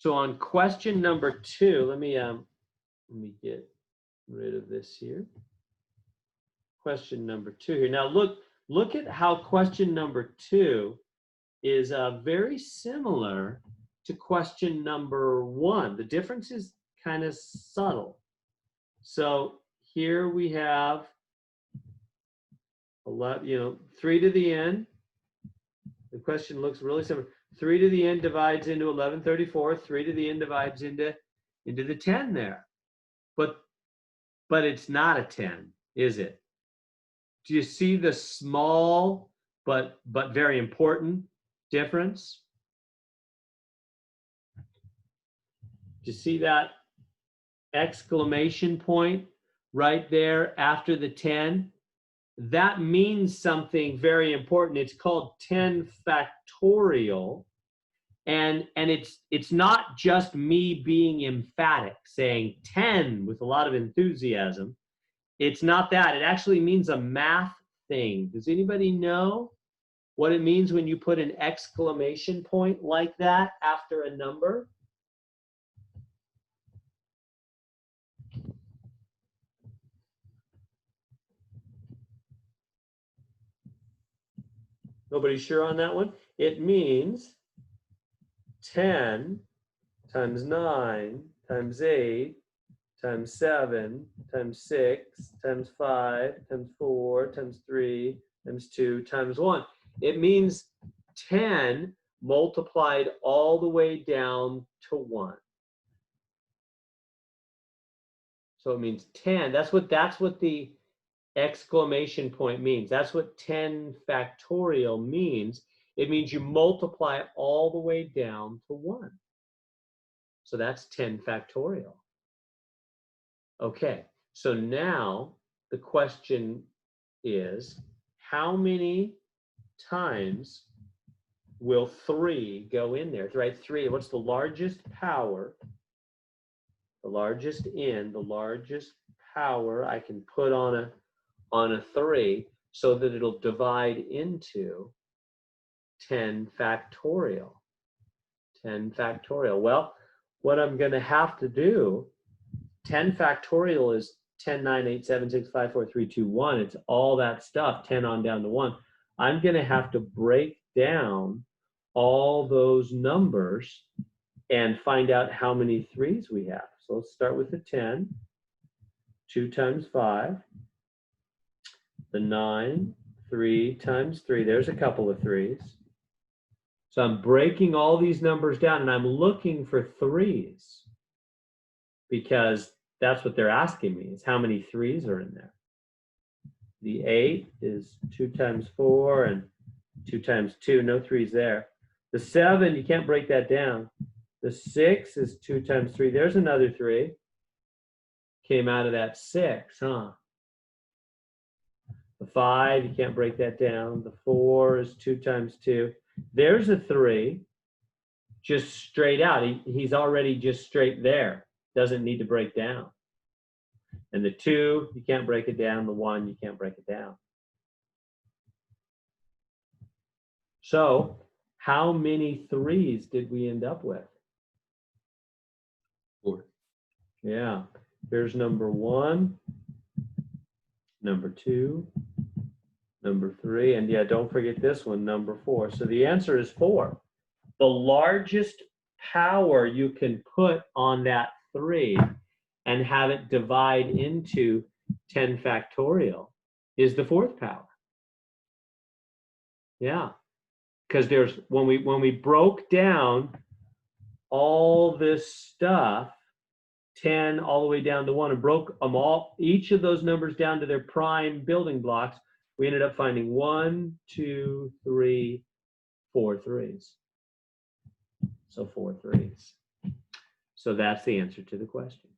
So on question number 2, let me get rid of this here. Question number 2 here. Now look at how question number 2 is very similar to question number 1. The difference is kind of subtle. So here we have 11, 3 to the n. The question looks really similar. 3 to the n divides into 1134. 3 to the n divides into the 10 there. But it's not a 10, is it? Do you see the small but very important difference? Do you see that exclamation point right there after the 10? That means something very important. It's called 10 factorial. And it's not just me being emphatic, saying 10 with a lot of enthusiasm. It's not that. It actually means a math thing. Does anybody know what it means when you put an exclamation point like that after a number? Nobody sure on that one? It means 10 times 9 times 8 times 7 times 6 times 5 times 4 times 3 times 2 times 1. It means 10 multiplied all the way down to 1. So it means 10. That's what the exclamation point means. That's what 10 factorial means. It means you multiply all the way down to 1. So that's 10 factorial. Okay, so now the question is, how many times will 3 go in there? Right, 3, what's the largest power? The largest n, the largest power I can put on a 3 so that it'll divide into 10 factorial. 10 factorial. Well, what I'm going to have to do, 10 factorial is 10, 9, 8, 7, 6, 5, 4, 3, 2, 1. It's all that stuff, 10 on down to 1. I'm going to have to break down all those numbers and find out how many 3s we have. So let's start with the 10. 2 times 5. The 9, 3 times 3. There's a couple of 3s. So I'm breaking all these numbers down, and I'm looking for 3s because that's what they're asking me, is how many 3s are in there. The 8 is 2 times 4 and 2 times 2. No 3s there. The 7, you can't break that down. The 6 is 2 times 3. There's another 3. Came out of that 6, huh? The 5, you can't break that down. The 4 is 2 times 2. There's a 3, just straight out. He's already just straight there. Doesn't need to break down. And the 2, you can't break it down. The 1, you can't break it down. So, how many 3s did we end up with? 4. Yeah. Here's number 1, number 2, number 3, and yeah, don't forget this one, number 4. So the answer is 4. The largest power you can put on that 3 and have it divide into 10 factorial is the 4th power. Yeah, because there's when we broke down all this stuff, 10 all the way down to 1, and broke them all, each of those numbers down to their prime building blocks, we ended up finding 1, 2, 3, 4 3s. So 4 3s. So that's the answer to the question.